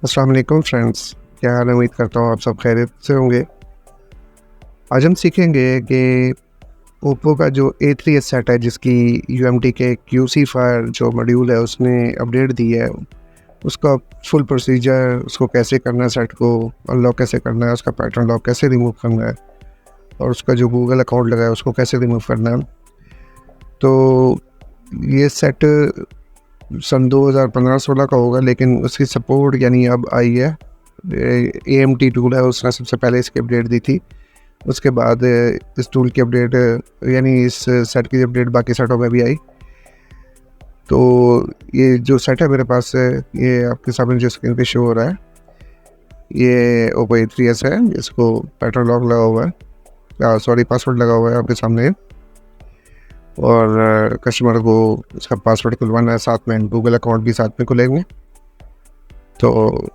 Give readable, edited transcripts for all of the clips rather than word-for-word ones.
अस्सलाम वालेकुम फ्रेंड्स, क्या हाल है? उम्मीद करता हूँ आप सब खैरियत से होंगे। आज हम सीखेंगे कि ओप्पो का जो A3s सेट है जिसकी यूएमटी के क्यूसी फायर जो मॉड्यूल है उसने अपडेट दी है, उसका फुल प्रोसीजर, उसको कैसे करना है, सेट को अनलॉक कैसे करना है, उसका पैटर्न लॉक कैसे रिमूव करना है और उसका जो गूगल अकाउंट लगा है उसको कैसे रिमूव करना है। तो ये सेट सन 2015-16 का होगा, लेकिन उसकी सपोर्ट यानी अब आई है। AMT टूल है, उसने सबसे पहले इसकी अपडेट दी थी। उसके बाद इस टूल की अपडेट यानी इस सेट की अपडेट बाकी सेटों में भी आई। तो ये जो सेट है मेरे पास है, ये आपके सामने जो स्क्रीन पे शो हो रहा है, ये Oppo A3s है। इसको पैटर्न लॉक लगा हुआ है, सॉरी पासवर्ड लगा हुआ है आपके सामने। और कस्टमर को इसका पासवर्ड खुलवाना है, साथ में गूगल अकाउंट भी साथ में खुलेंगे। तो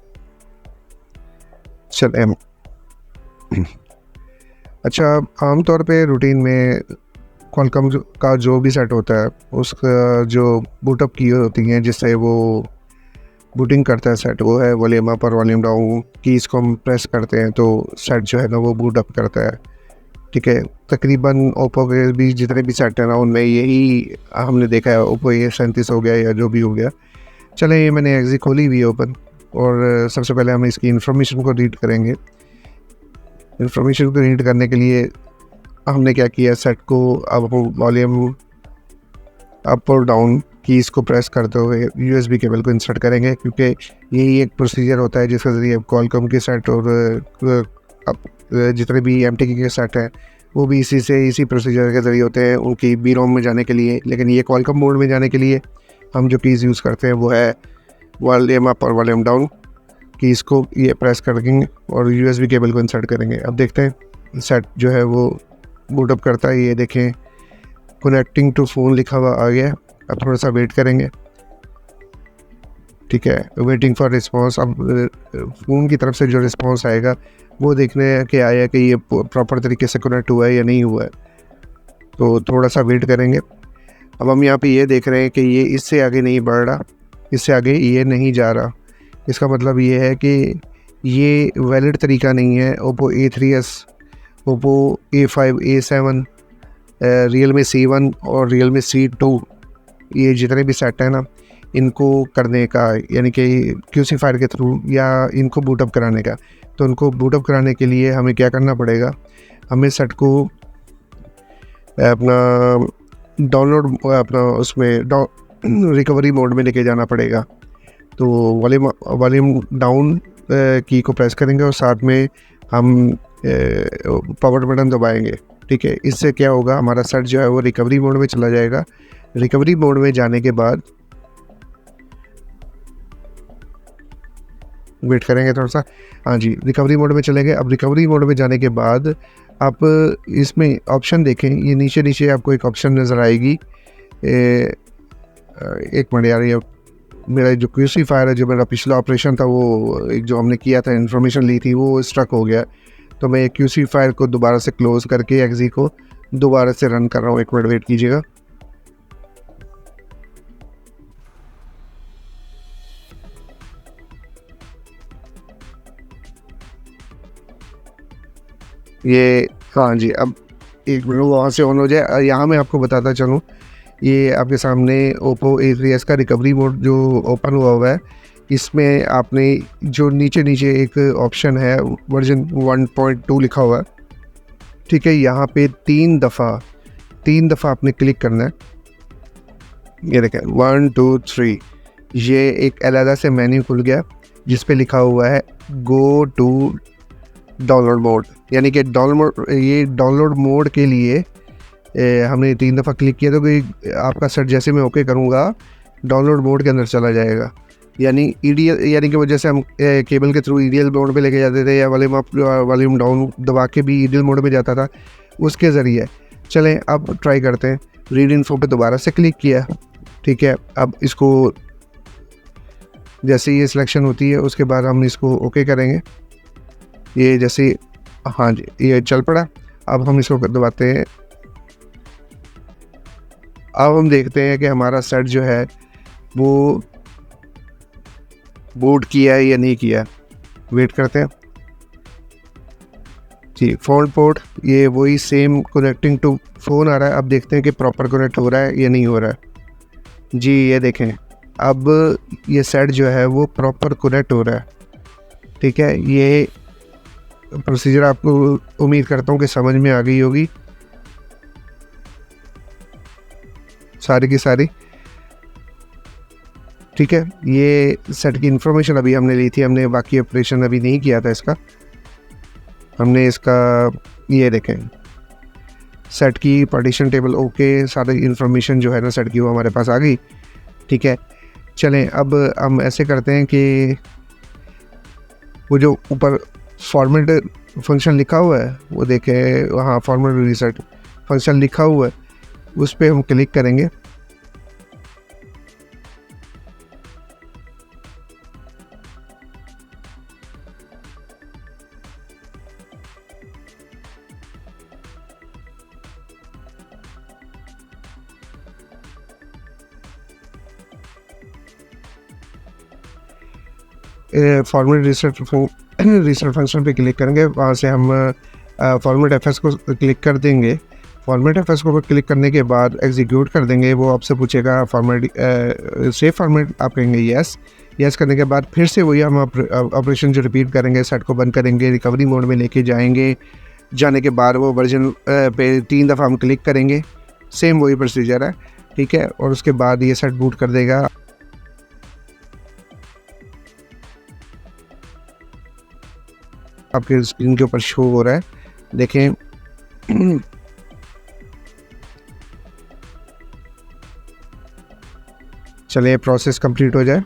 चलें। अच्छा, आमतौर पे रूटीन में क्वालकॉम का जो भी सेट होता है उसका जो बूटअप की होती हैं जिससे वो बूटिंग करता है सेट, वो है वॉल्यूम अप और वॉल्यूम डाउन की। इसको हम प्रेस करते हैं तो सेट जो है ना वो बूट अप करता है। ठीक है, तकरीबन ओप्पो के भी जितने भी सेट हैं ना उनमें यही हमने देखा है। ओप्पो A37 हो गया या जो भी हो गया। चलें, ये मैंने एग्जी खोली हुई है ओपन, और सबसे पहले हम इसकी इन्फॉर्मेशन को रीड करेंगे। इन्फॉर्मेशन को रीड करने के लिए हमने क्या किया, सेट को अब वॉल्यूम अप और डाउन की इसको प्रेस करते हुए USB केबल को इंसर्ट करेंगे, क्योंकि यही एक प्रोसीजर होता है जिसके ज़रिए क्वालकॉम के सेट और जितने भी MTK के सेट हैं वो भी इसी प्रोसीजर के ज़रिए होते हैं उनकी BROM में जाने के लिए। लेकिन ये क्वालकॉम मोड में जाने के लिए हम जो कीज़ यूज़ करते हैं वो है वॉल्यूम अप और वॉल्यूम डाउन की। इसको ये प्रेस करेंगे और USB केबल को इंसर्ट करेंगे। अब देखते हैं सेट जो है वो बूटअप करता है। ये देखें, कनेक्टिंग टू फ़ोन लिखा हुआ आ गया। अब थोड़ा सा वेट करेंगे। ठीक है, वेटिंग फॉर रिस्पांस। अब फ़ोन की तरफ से जो रिस्पांस आएगा वो देखने के आया कि ये प्रॉपर तरीके से कनेक्ट हुआ है या नहीं हुआ है। तो थोड़ा सा वेट करेंगे। अब हम यहाँ पे ये देख रहे हैं कि ये इससे आगे नहीं बढ़ रहा, इससे आगे ये नहीं जा रहा। इसका मतलब ये है कि ये वैलिड तरीका नहीं है। Oppo A3s, Oppo A5, A7, Realme C1 और Realme C2, ये जितने भी सेट हैं ना इनको करने का, यानी कि क्यूसी फायर के थ्रू या इनको बूटअप कराने का। तो उनको बूटअप कराने के लिए हमें क्या करना पड़ेगा, हमें सेट को अपना डाउनलोड अपना उसमें रिकवरी मोड में लेके जाना पड़ेगा। तो वॉल्यूम डाउन की को प्रेस करेंगे और साथ में हम पावर बटन दबाएंगे। ठीक है, इससे क्या होगा, हमारा सेट जो है वो रिकवरी मोड में चला जाएगा। रिकवरी मोड में जाने के बाद वेट करेंगे थोड़ा सा। हाँ जी, रिकवरी मोड में चलेंगे। अब रिकवरी मोड में जाने के बाद आप इसमें ऑप्शन देखें, ये नीचे आपको एक ऑप्शन नज़र आएगी। एक मिनट यार, ये मेरा जो क्यूसी फायर है, जो मेरा पिछला ऑपरेशन था वो एक जो हमने किया था, इन्फॉर्मेशन ली थी, वो स्ट्रक हो गया। तो मैं क्यूसी फायर को दोबारा से क्लोज़ करके एग्जी को दोबारा से रन कर रहा हूँ। एक मिनट वेट कीजिएगा। ये हाँ जी, अब एक मिनट वहाँ से ऑन हो जाए। यहाँ मैं आपको बताता चलूँ, ये आपके सामने Oppo A3s का रिकवरी मोड जो ओपन हुआ है, इसमें आपने जो नीचे एक ऑप्शन है वर्जन 1.2 लिखा हुआ है। ठीक है, यहाँ पे तीन दफ़ा आपने क्लिक करना है। ये देखें 1 2 3, ये एक अलग से मेन्यू खुल गया जिस पे लिखा हुआ है गो टू डाउनलोड मोड, यानी कि डाउनलोड मोड के लिए हमने 3 दफ़ा क्लिक किया तो कि आपका सेट जैसे मैं ओके करूँगा डाउनलोड मोड के अंदर चला जाएगा। यानी EDL, यानी कि वो जैसे हम केबल के थ्रू EDL मोड पे लेके जाते थे या वॉल्यूम अप वॉल्यूम डाउन दबा के भी EDL मोड में जाता था, उसके ज़रिए। चलें अब ट्राई करते हैं। रीड इन्फो पे दोबारा से क्लिक किया। ठीक है, अब इसको जैसे ये सिलेक्शन होती है उसके बाद हम इसको ओके करेंगे। ये जैसे हाँ जी, ये चल पड़ा। अब हम इसको दबाते हैं। अब हम देखते हैं कि हमारा सेट जो है वो बूट किया है या नहीं किया है, वेट करते हैं जी। फ़ोन पोर्ट ये वही सेम कनेक्टिंग टू फ़ोन आ रहा है। अब देखते हैं कि प्रॉपर कनेक्ट हो रहा है या नहीं हो रहा है जी। ये देखें, अब ये सेट जो है वो प्रॉपर कनेक्ट हो रहा है, ठीक है। ये प्रोसीजर आपको उम्मीद करता हूँ कि समझ में आ गई होगी सारी की सारी, ठीक है। ये सेट की इन्फॉर्मेशन अभी हमने ली थी, हमने बाकी ऑपरेशन अभी नहीं किया था इसका। हमने इसका ये देखें सेट की पार्टीशन टेबल ओके, सारी इन्फॉर्मेशन जो है ना सेट की वो हमारे पास आ गई, ठीक है। चलें अब हम ऐसे करते हैं कि वो जो ऊपर फॉर्मेट फंक्शन लिखा हुआ है वो देखें, वहाँ फॉर्मेट रीसेट फंक्शन लिखा हुआ है, उस पर हम क्लिक करेंगे। फॉर्मेट रीसेट फंक्शन पे क्लिक करेंगे, वहाँ से हम फॉर्मेट एफएस को क्लिक कर देंगे। फॉर्मेट एफएस को क्लिक करने के बाद एग्जीक्यूट कर देंगे। वो आपसे पूछेगा फॉर्मेट सेव फॉर्मेट, आप कहेंगे यस करने के बाद फिर से वही हम ऑपरेशन जो रिपीट करेंगे, सेट को बंद करेंगे, रिकवरी मोड में लेके जाएंगे। जाने के बाद वो वर्जन पे 3 दफ़ा हम क्लिक करेंगे, सेम वही प्रोसीजर है, ठीक है। और उसके बाद ये सेट बूट कर देगा। आपके स्क्रीन के ऊपर शो हो रहा है, देखें। चलिए प्रोसेस कंप्लीट हो जाए।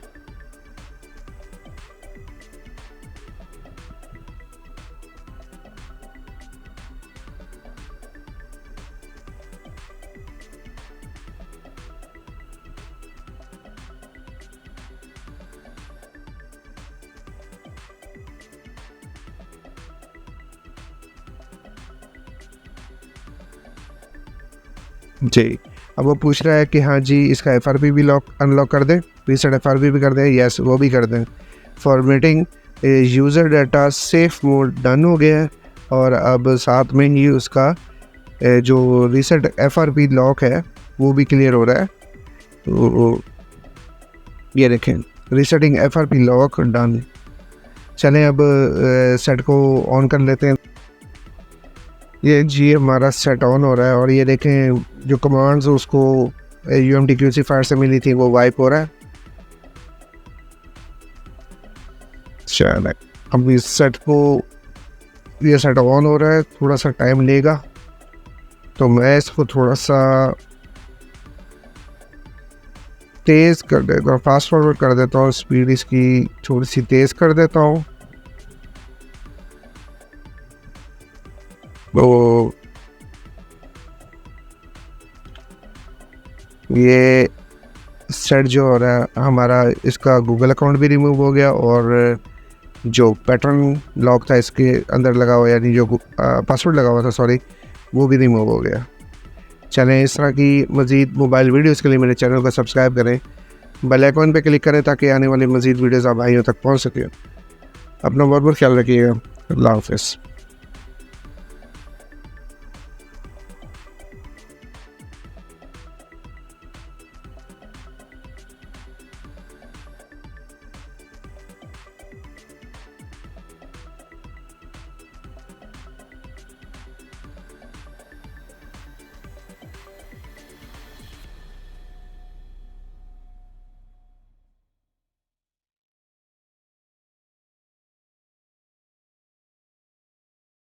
जी, अब वो पूछ रहा है कि हाँ जी इसका एफआरपी भी अनलॉक कर दें, रीसेट एफआरपी भी कर दें, यस वो भी कर दें। Formatting user data safe mode done हो गया है, और अब साथ में ही उसका जो रीसेट एफआरपी लॉक है वो भी क्लियर हो रहा है। तो ये देखें रीसेटिंग एफआरपी लॉक डन। चलें अब सेट को ऑन कर लेते हैं। ये जी हमारा सेट ऑन हो रहा है, और ये देखें जो कमांड्स उसको UMTQC फायर से मिली थी वो वाइप हो रहा है। चलें अब इस सेट को, ये सेट ऑन हो रहा है, थोड़ा सा टाइम लेगा, तो मैं इसको थोड़ा सा तेज़ कर देता हूँ, फास्ट फॉरवर्ड कर देता हूँ, स्पीड इसकी थोड़ी सी तेज़ कर देता हूँ। तो ये सेट जो हो रहा है हमारा, इसका गूगल अकाउंट भी रिमूव हो गया, और जो पैटर्न लॉक था इसके अंदर लगा हुआ, यानी जो पासवर्ड लगा हुआ था सॉरी, वो भी रिमूव हो गया। चलें इस तरह की मज़ीद मोबाइल वीडियोज़ के लिए मेरे चैनल को सब्सक्राइब करें, बेल आइकन पे क्लिक करें ताकि आने वाली मज़ीद वीडियोज़ आप भाइयों तक पहुँच सकें। अपना बहुत बहुत ख्याल रखिएगा। अल्लाह हाफ़िज़।